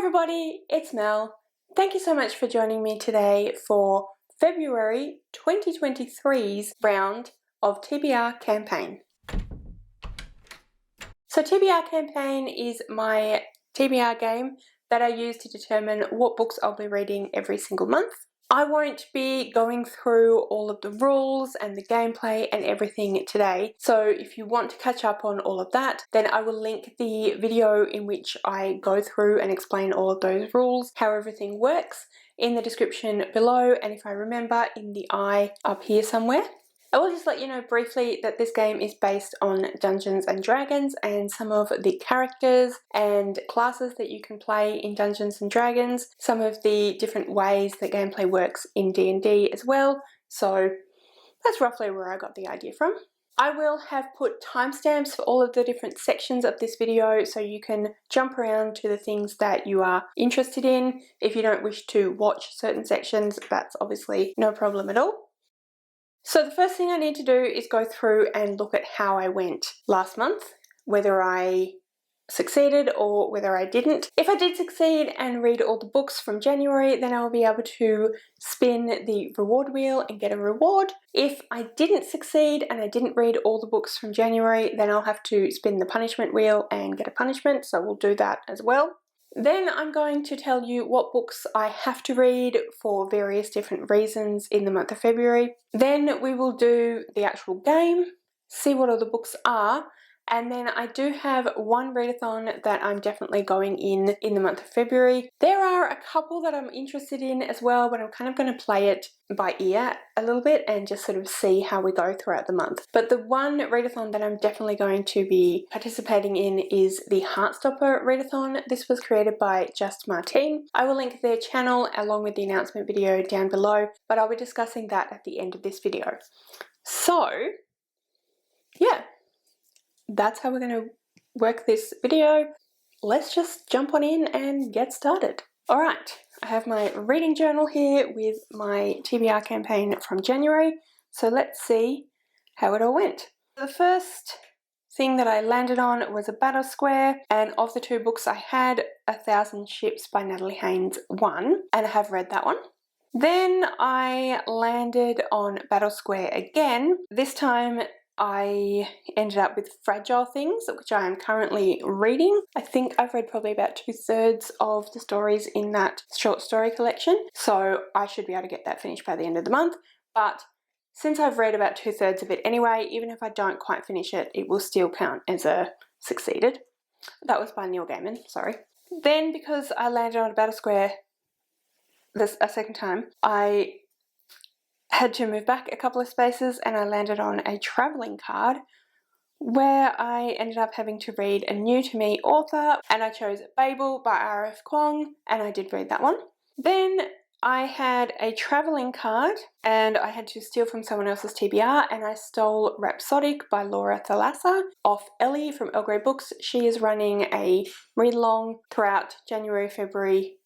everybody, it's Mel. Thank you so much for joining me today for February 2023's round of TBR campaign. So TBR campaign is my TBR game that I use to determine what books I'll be reading every single month. I won't be going through all of the rules and the gameplay and everything today, so if you want to catch up on all of that, then I will link the video in which I go through and explain all of those rules, how everything works, in the description below, and if I remember, in the eye up here somewhere. I will just let you know briefly that this game is based on Dungeons and Dragons, and some of the characters and classes that you can play in Dungeons and Dragons, some of the different ways that gameplay works in D&D as well, so that's roughly where I got the idea from. I will have put timestamps for all of the different sections of this video so you can jump around to the things that you are interested in. If you don't wish to watch certain sections, that's obviously no problem at all. So the first thing I need to do is go through and look at how I went last month, whether I succeeded or whether I didn't. If I did succeed and read all the books from January, then I'll be able to spin the reward wheel and get a reward. If I didn't succeed and I didn't read all the books from January, then I'll have to spin the punishment wheel and get a punishment, so we'll do that as well. Then I'm going to tell you what books I have to read for various different reasons in the month of February. Then we will do the actual game, see what all the books are, and then I do have one readathon that I'm definitely going in the month of February. There are a couple that I'm interested in as well, but I'm kind of going to play it by ear a little bit and just sort of see how we go throughout the month. But the one readathon that I'm definitely going to be participating in is the Heartstopper Readathon. This was created by Just Martine. I will link their channel along with the announcement video down below, but I'll be discussing that at the end of this video. So, yeah. That's how we're going to work this video. Let's just jump on in and get started. Alright, I have my reading journal here with my TBR campaign from January, so let's see how it all went. The first thing that I landed on was a battle square, and of the two books I had, 1,000 Ships by Natalie Haynes won, and I have read that one. Then I landed on battle square again. This time I ended up with Fragile Things, which I am currently reading. I think I've read probably about 2/3 of the stories in that short story collection, so I should be able to get that finished by the end of the month. But since I've read about 2/3 of it anyway, even if I don't quite finish it, it will still count as a succeeded. That was by Neil Gaiman, sorry. Then, because I landed on a battle square a second time, I had to move back a couple of spaces and I landed on a travelling card where I ended up having to read a new to me author, and I chose Babel by R.F. Kuang, and I did read that one. Then I had a travelling card and I had to steal from someone else's TBR, and I stole Rhapsodic by Laura Thalassa off Ellie from Earl Grey Books. She is running a read-along throughout January, February,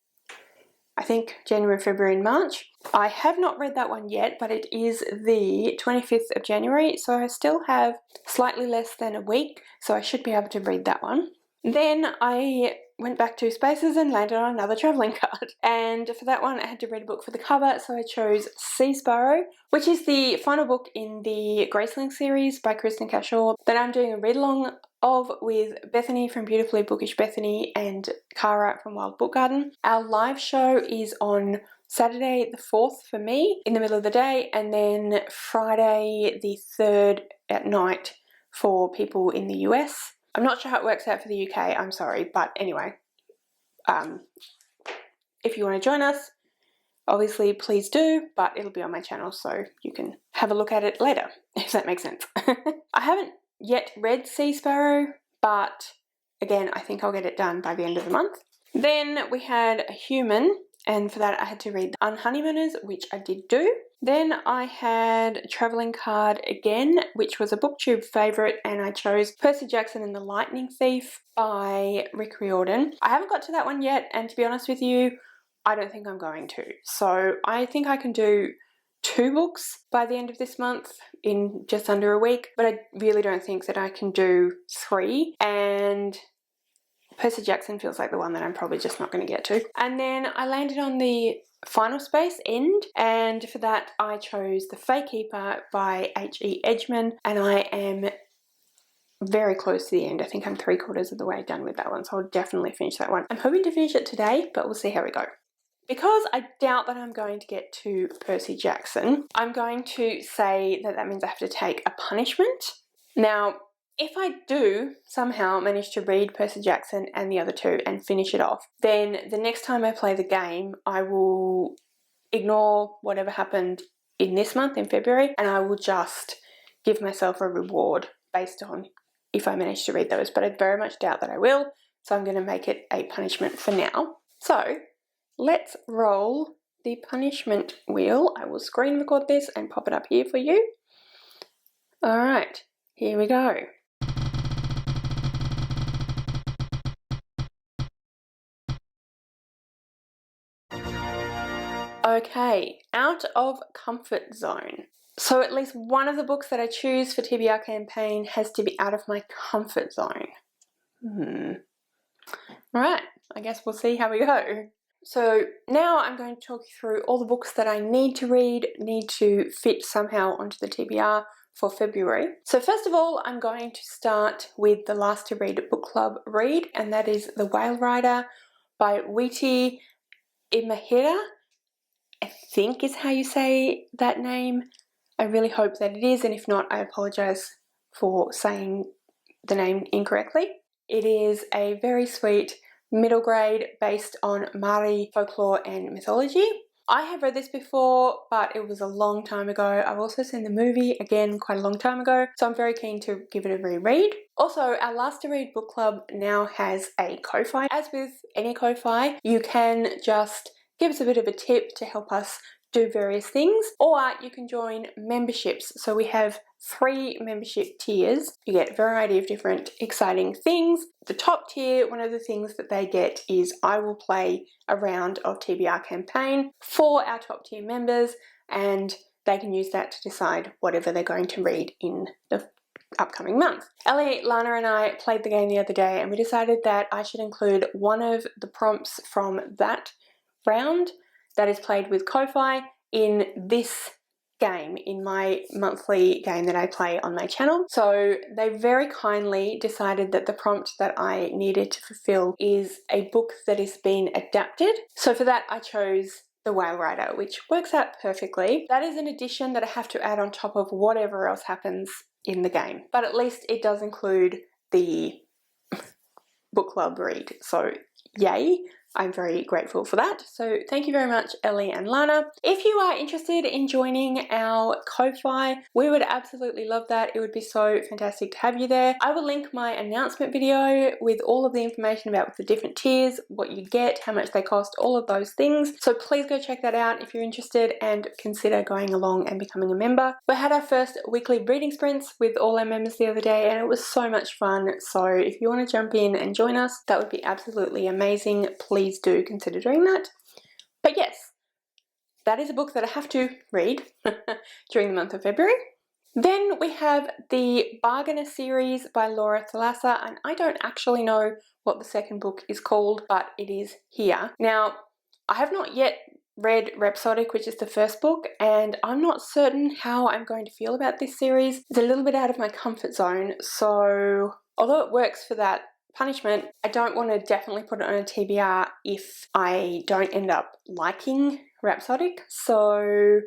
I think January, February and March. I have not read that one yet, but it is the 25th of January, so I still have slightly less than a week, so I should be able to read that one. Then I went back 2 spaces and landed on another travelling card. And for that one I had to read a book for the cover, so I chose Sea Sparrow, which is the final book in the Graceling series by Kristen Cashore that I'm doing a read-along of with Bethany from Beautifully Bookish Bethany and Cara from Wild Book Garden. Our live show is on Saturday the 4th for me in the middle of the day, and then Friday the 3rd at night for people in the US. I'm not sure how it works out for the UK, I'm sorry, but anyway, if you want to join us, obviously please do, but it'll be on my channel so you can have a look at it later, if that makes sense. I haven't yet read Sea Sparrow, but again, I think I'll get it done by the end of the month. Then we had A Human, and for that I had to read Unhoneymooners, which I did do. Then I had a travelling card again, which was a BookTube favourite, and I chose Percy Jackson and the Lightning Thief by Rick Riordan. I haven't got to that one yet, and to be honest with you, I don't think I'm going to. So I think I can do 2 books by the end of this month in just under a week, but I really don't think that I can do 3. And Percy Jackson feels like the one that I'm probably just not going to get to. And then I landed on the final space, End, and for that I chose The Fae Keeper by H.E. Edgman, and I am very close to the end. I think I'm 3/4 of the way done with that one, so I'll definitely finish that one. I'm hoping to finish it today, but we'll see how we go. Because I doubt that I'm going to get to Percy Jackson, I'm going to say that that means I have to take a punishment. Now, if I do somehow manage to read Percy Jackson and the other two and finish it off, then the next time I play the game, I will ignore whatever happened in this month, in February, and I will just give myself a reward based on if I manage to read those. But I very much doubt that I will, so I'm going to make it a punishment for now. So let's roll the punishment wheel. I will screen record this and pop it up here for you. All right, here we go. Okay, out of comfort zone. So at least one of the books that I choose for TBR campaign has to be out of my comfort zone. Alright, I guess we'll see how we go. So now I'm going to talk you through all the books that I need to read, need to fit somehow onto the TBR for February. So first of all, I'm going to start with the last to read book club read, and that is The Whale Rider by Witi Imahira. I think is how you say that name. I really hope that it is, and if not, I apologise for saying the name incorrectly. It is a very sweet middle grade based on Māori folklore and mythology. I have read this before, but it was a long time ago. I've also seen the movie, again, quite a long time ago, so I'm very keen to give it a reread. Also, our Last to Read book club now has a Ko-Fi. As with any Ko-Fi, you can just give us a bit of a tip to help us do various things, or you can join memberships. So we have 3 membership tiers. You get a variety of different exciting things. The top tier, one of the things that they get is I will play a round of TBR campaign for our top tier members, and they can use that to decide whatever they're going to read in the upcoming month. Ellie, Lana and I played the game the other day, and we decided that I should include one of the prompts from that round that is played with Ko-Fi in this game, in my monthly game that I play on my channel. So they very kindly decided that the prompt that I needed to fulfill is a book that is being adapted. So for that I chose The Whale Rider, which works out perfectly. That is an addition that I have to add on top of whatever else happens in the game, but at least it does include the book club read, so yay. I'm very grateful for that. So thank you very much, Ellie and Lana. If you are interested in joining our Ko-Fi, we would absolutely love that. It would be so fantastic to have you there. I will link my announcement video with all of the information about the different tiers, what you get, how much they cost, all of those things. So please go check that out if you're interested and consider going along and becoming a member. We had our first weekly reading sprints with all our members the other day, and it was so much fun. So if you want to jump in and join us, that would be absolutely amazing. Please do consider doing that. But yes, that is a book that I have to read during the month of February. Then we have the Bargainer series by Laura Thalassa, and I don't actually know what the second book is called, but it is here. Now, I have not yet read Rhapsodic, which is the first book, and I'm not certain how I'm going to feel about this series. It's a little bit out of my comfort zone, so although it works for that punishment, I don't want to definitely put it on a TBR if I don't end up liking Rhapsodic. So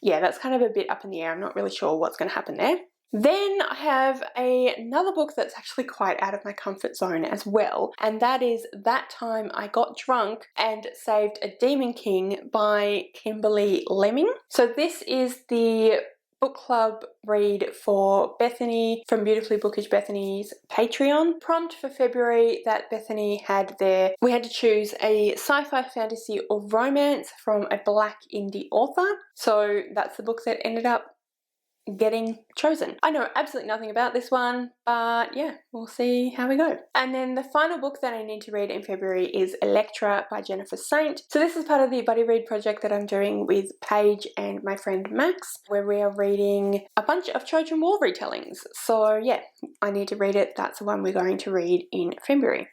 yeah, that's kind of a bit up in the air. I'm not really sure what's going to happen there. Then I have another book that's actually quite out of my comfort zone as well, and that is That Time I Got Drunk and Saved a Demon King by Kimberly Lemming. So this is the book club read for Bethany from Beautifully Bookish Bethany's Patreon. Prompt for February that Bethany had there, we had to choose a sci-fi, fantasy or romance from a black indie author. So that's the book that ended up getting chosen. I know absolutely nothing about this one, but yeah, we'll see how we go. And then the final book that I need to read in February is Electra by Jennifer Saint. So this is part of the buddy read project that I'm doing with Paige and my friend Max, where we are reading a bunch of Trojan War retellings. So yeah, I need to read it. That's the one we're going to read in February.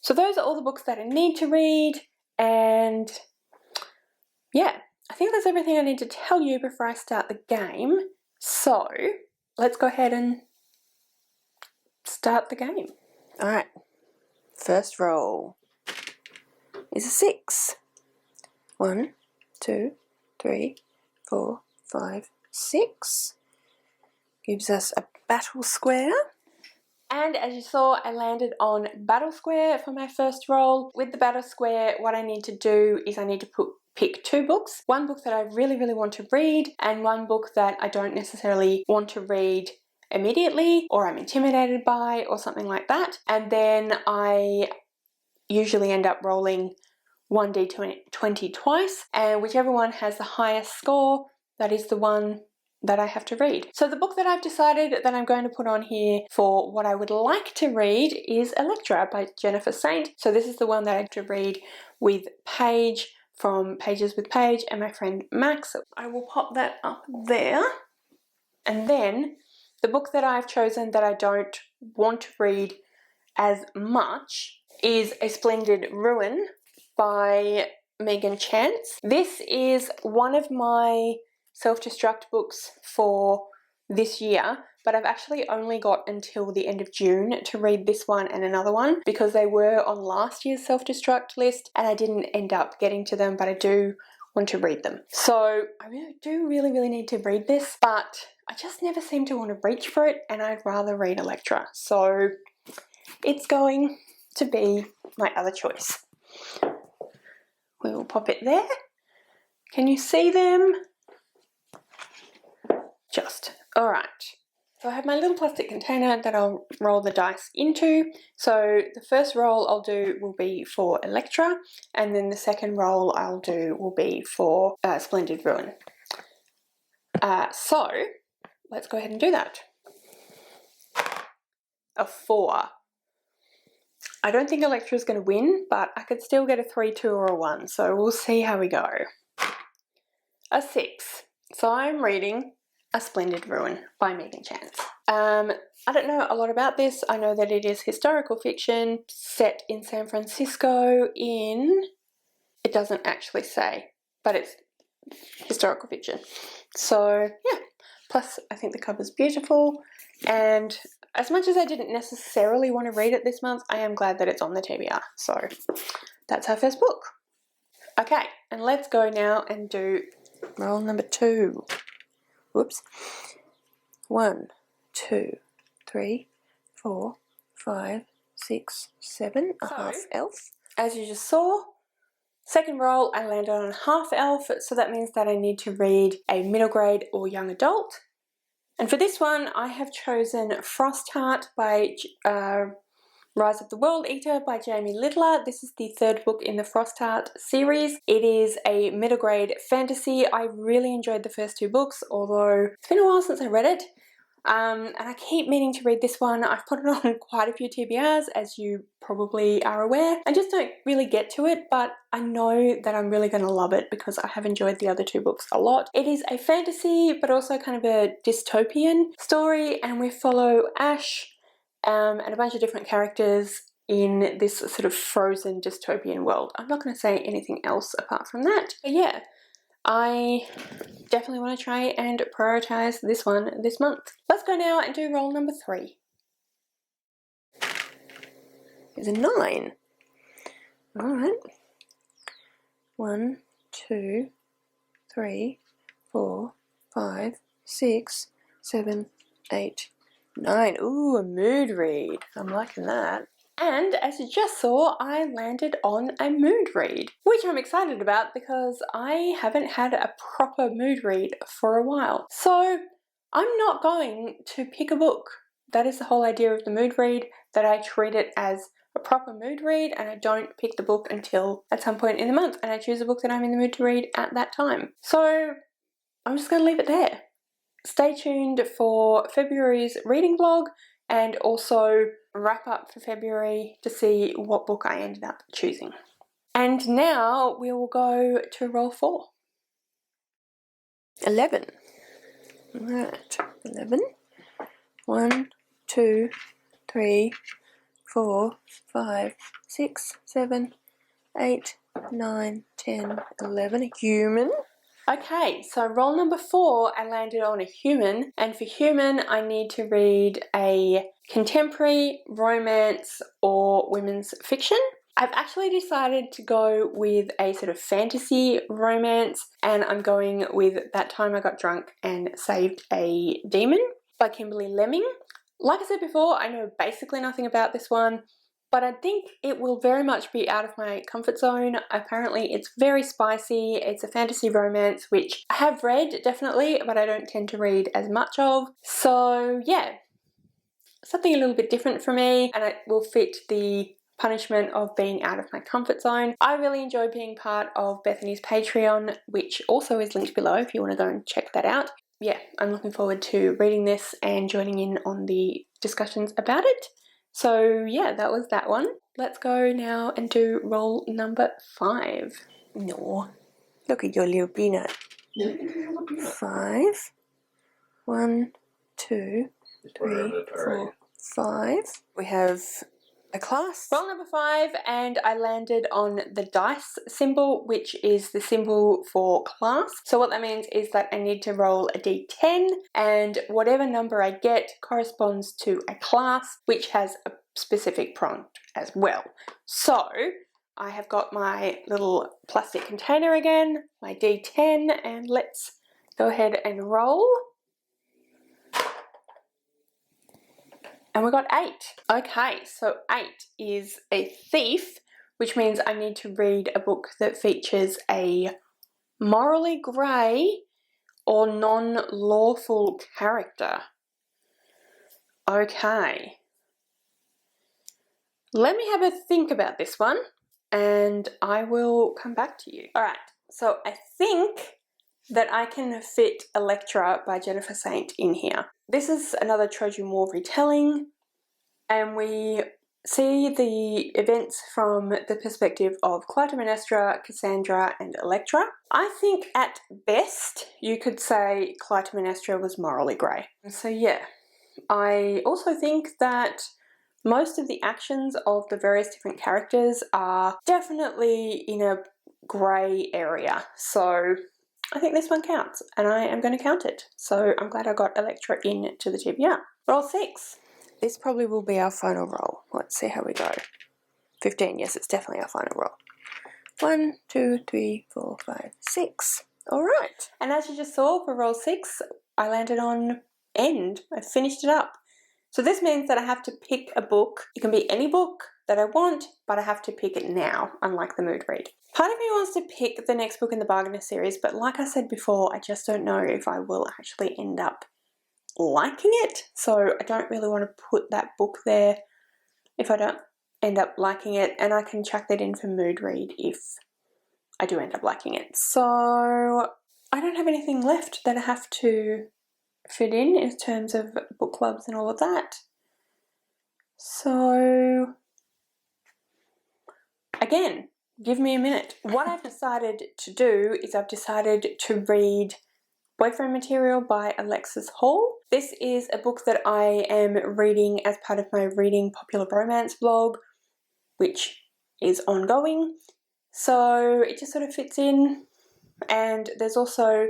So those are all the books that I need to read, and yeah, I think that's everything I need to tell you before I start the game. So let's go ahead and start the game. Alright, first roll is a 6. 1, 2, 3, 4, 5, 6. Gives us a battle square. And as you saw, I landed on battle square for my first roll. With the battle square, what I need to do is I need to pick 2 books. One book that I really, really want to read, and one book that I don't necessarily want to read immediately, or I'm intimidated by, or something like that. And then I usually end up rolling 1d20 twice, and whichever one has the highest score, that is the one that I have to read. So the book that I've decided that I'm going to put on here for what I would like to read is Electra by Jennifer Saint. So this is the one that I have to read with Paige from Pages with Paige and my friend Max. I will pop that up there. And then the book that I've chosen that I don't want to read as much is A Splendid Ruin by Megan Chance. This is one of my self-destruct books for this year, but I've actually only got until the end of June to read this one and another one because they were on last year's self-destruct list and I didn't end up getting to them, but I do want to read them. So I really need to read this, but I just never seem to want to reach for it, and I'd rather read Electra. So it's going to be my other choice. We will pop it there. Can you see them? Just. Alright. So I have my little plastic container that I'll roll the dice into. So the first roll I'll do will be for Electra, and then the second roll I'll do will be for Splendid Ruin. So let's go ahead and do that. A 4. I don't think Electra is going to win, but I could still get a 3, 2 or a 1, so we'll see how we go. A 6. So I'm reading A Splendid Ruin by Megan Chance. I don't know a lot about this. I know that it is historical fiction set in San Francisco in... It doesn't actually say, but it's historical fiction. So yeah, plus I think the cover's beautiful, and as much as I didn't necessarily want to read it this month, I am glad that it's on the TBR. So that's our first book. Okay, and let's go now and do roll number 2. Whoops. 1, 2, 3, 4, 5, 6, 7. A half elf. As you just saw, second roll I landed on half elf, so that means that I need to read a middle grade or young adult. And for this one, I have chosen Frostheart by Rise of the World Eater by Jamie Littler. This is the 3rd book in the Frostheart series. It is a middle grade fantasy. I really enjoyed the first 2 books, although it's been a while since I read it. And I keep meaning to read this one. I've put it on quite a few TBRs, as you probably are aware. I just don't really get to it, but I know that I'm really going to love it because I have enjoyed the other 2 books a lot. It is a fantasy, but also kind of a dystopian story, and we follow Ash and a bunch of different characters in this sort of frozen dystopian world. I'm not going to say anything else apart from that. But yeah, I definitely want to try and prioritize this one this month. Let's go now and do roll number 3. It's a 9. Alright. 1, 2, 3, 4, 5, 6, 7, 8, 9. Ooh, a mood read. I'm liking that. And as you just saw, I landed on a mood read, which I'm excited about because I haven't had a proper mood read for a while. So I'm not going to pick a book. That is the whole idea of the mood read, that I treat it as a proper mood read and I don't pick the book until at some point in the month and I choose a book that I'm in the mood to read at that time. So I'm just going to leave it there. Stay tuned for February's reading vlog and also wrap up for February to see what book I ended up choosing. And now we will go to roll 4. 11. Right, 11. 1, 2, 3, 4, 5, 6, 7, 8, 9, 10, 11. Human. Okay, so roll number 4, I landed on a human, and for human I need to read a contemporary, romance, or women's fiction. I've actually decided to go with a sort of fantasy romance, and I'm going with That Time I Got Drunk and Saved a Demon by Kimberly Lemming. Like I said before, I know basically nothing about this one, but I think it will very much be out of my comfort zone. Apparently it's very spicy, it's a fantasy romance, which I have read definitely, but I don't tend to read as much of. So yeah, something a little bit different for me, and it will fit the punishment of being out of my comfort zone. I really enjoy being part of Bethany's Patreon, which also is linked below if you want to go and check that out. Yeah, I'm looking forward to reading this and joining in on the discussions about it. So yeah, that was that one. Let's go now and do roll number 5. No, look at your little peanut. 5. 1, 2, 3, 4, 5. We have a class. Roll number 5, and I landed on the dice symbol, which is the symbol for class. So what that means is that I need to roll a d10, and whatever number I get corresponds to a class, which has a specific prompt as well. So I have got my little plastic container again, my d10, and let's go ahead and roll. And we got 8. Okay, so 8 is a thief, which means I need to read a book that features a morally grey or non-lawful character. Okay. Let me have a think about this one and I will come back to you. Alright, so I think that I can fit Electra by Jennifer Saint in here. This is another Trojan War retelling, and we see the events from the perspective of Clytemnestra, Cassandra, and Electra. I think at best you could say Clytemnestra was morally grey. So yeah, I also think that most of the actions of the various different characters are definitely in a grey area. So I think this one counts, and I am going to count it. So I'm glad I got Electra into the TBR. Roll 6. This probably will be our final roll. Let's see how we go. 15, yes, it's definitely our final roll. 1, 2, 3, 4, 5, 6. All right. And as you just saw for roll 6, I landed on end. I finished it up. So this means that I have to pick a book. It can be any book that I want, but I have to pick it now, unlike the mood read. Part of me wants to pick the next book in the Bargainer series, but like I said before, I just don't know if I will actually end up liking it. So I don't really want to put that book there if I don't end up liking it, and I can chuck that in for mood read if I do end up liking it. So I don't have anything left that I have to fit in terms of book clubs and all of that. So again, give me a minute. What I've decided to do is I've decided to read Boyfriend Material by Alexis Hall. This is a book that I am reading as part of my Reading Popular Romance blog, which is ongoing. So it just sort of fits in. And there's also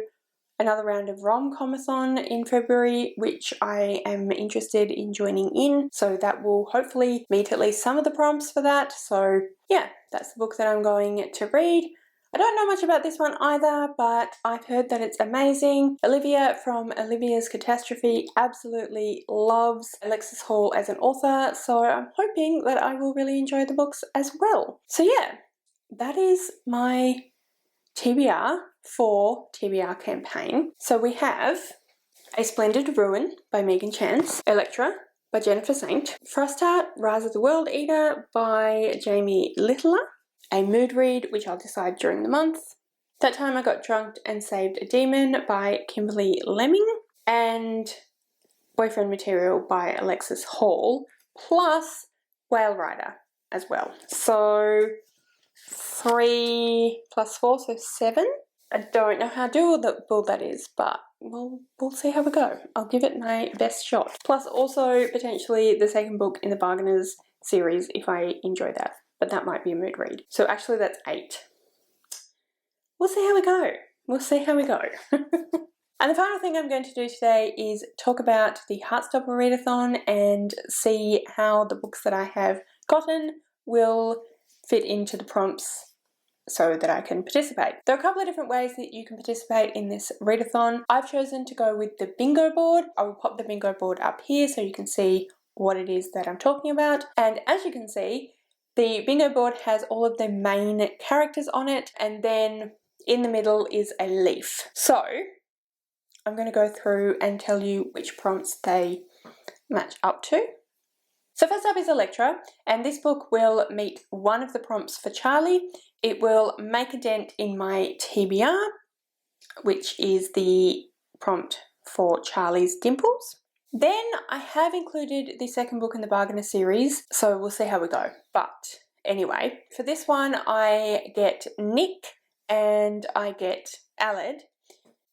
another round of rom-comathon in February, which I am interested in joining in. So that will hopefully meet at least some of the prompts for that. So yeah, that's the book that I'm going to read. I don't know much about this one either, but I've heard that it's amazing. Olivia from Olivia's Catastrophe absolutely loves Alexis Hall as an author, so I'm hoping that I will really enjoy the books as well. So yeah, that is my TBR for TBR campaign. So we have A Splendid Ruin by Megan Chance, Electra, by Jennifer Saint. Frostheart, Rise of the World Eater by Jamie Littler. A mood read, which I'll decide during the month. That Time I Got Drunk and Saved a Demon by Kimberly Lemming. And Boyfriend Material by Alexis Hall, plus Whale Rider as well. So 3 plus 4, so 7. I don't know how doable that is, but we'll see how we go. I'll give it my best shot. Plus also potentially the second book in the Bargainers series if I enjoy that, but that might be a mood read. So actually that's 8. We'll see how we go. We'll see how we go. And the final thing I'm going to do today is talk about the Heartstopper Readathon and see how the books that I have gotten will fit into the prompts so that I can participate. There are a couple of different ways that you can participate in this readathon. I've chosen to go with the bingo board. I will pop the bingo board up here so you can see what it is that I'm talking about. And as you can see, the bingo board has all of the main characters on it, and then in the middle is a leaf. So I'm going to go through and tell you which prompts they match up to. So first up is Electra, and this book will meet one of the prompts for Charlie. It will make a dent in my TBR, which is the prompt for Charlie's Dimples. Then I have included the second book in the Bargainer series, so we'll see how we go. But anyway, for this one I get Nick and I get Aled.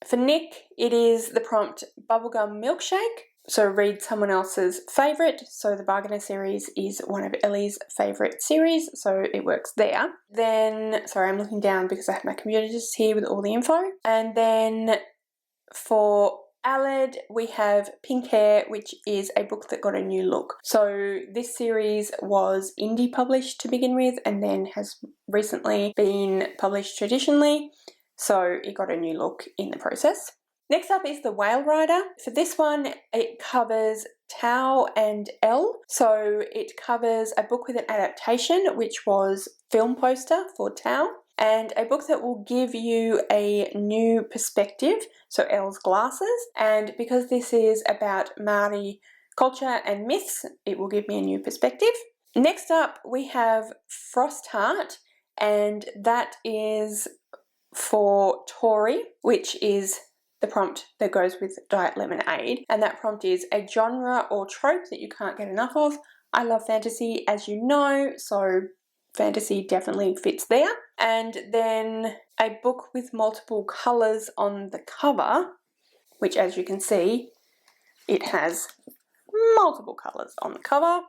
For Nick, it is the prompt Bubblegum Milkshake, so read someone else's favourite. So the Bargainer series is one of Ellie's favourite series, so it works there. Then, sorry, I'm looking down because I have my computer just here with all the info. And then for Aled, we have Pink Hair, which is a book that got a new look. So this series was indie published to begin with and then has recently been published traditionally. So it got a new look in the process. Next up is the Whale Rider. For this one, it covers Tao and Elle. So it covers a book with an adaptation, which was film poster for Tao, and a book that will give you a new perspective, so Elle's glasses. And because this is about Maori culture and myths, it will give me a new perspective. Next up, we have Frostheart, and that is for Tori, which is the prompt that goes with Diet Lemonade, and that prompt is a genre or trope that you can't get enough of. I love fantasy, as you know, so fantasy definitely fits there. And then a book with multiple colours on the cover, which as you can see, it has multiple colours on the cover,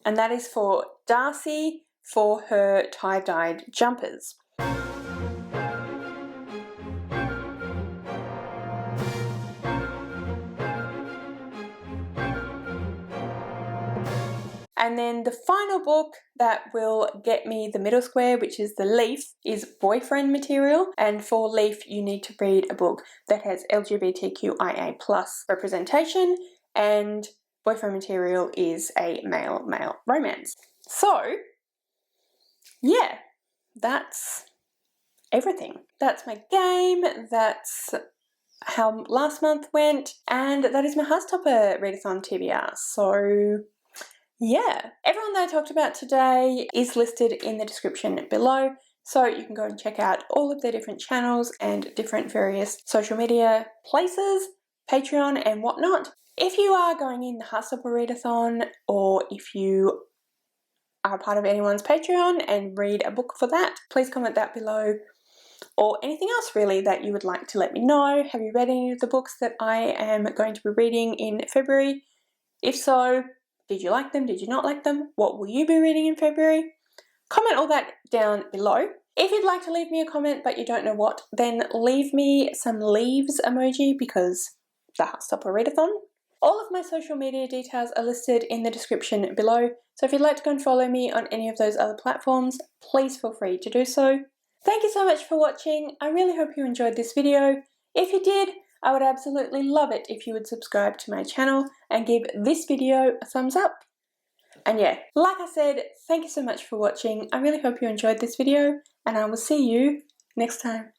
and that is for Darcy for her tie-dyed jumpers. And then the final book that will get me the middle square, which is the leaf, is Boyfriend Material. And for leaf, you need to read a book that has LGBTQIA+ representation, and Boyfriend Material is a male-male romance. So, yeah, that's everything. That's my game, that's how last month went, and that is my Heartstopper Readathon TBR. So yeah, everyone that I talked about today is listed in the description below, so you can go and check out all of their different channels and different various social media places, Patreon and whatnot. If you are going in the Heartstopper Readathon, or if you are part of anyone's Patreon and read a book for that, please comment that below, or anything else really that you would like to let me know. Have you read any of the books that I am going to be reading in February? If so, did you like them? Did you not like them? What will you be reading in February? Comment all that down below. If you'd like to leave me a comment but you don't know what, then leave me some leaves emoji because the Heartstopper Readathon. All of my social media details are listed in the description below, so if you'd like to go and follow me on any of those other platforms, please feel free to do so. Thank you so much for watching. I really hope you enjoyed this video. If you did, I would absolutely love it if you would subscribe to my channel and give this video a thumbs up. And yeah, like I said, thank you so much for watching. I really hope you enjoyed this video, and I will see you next time.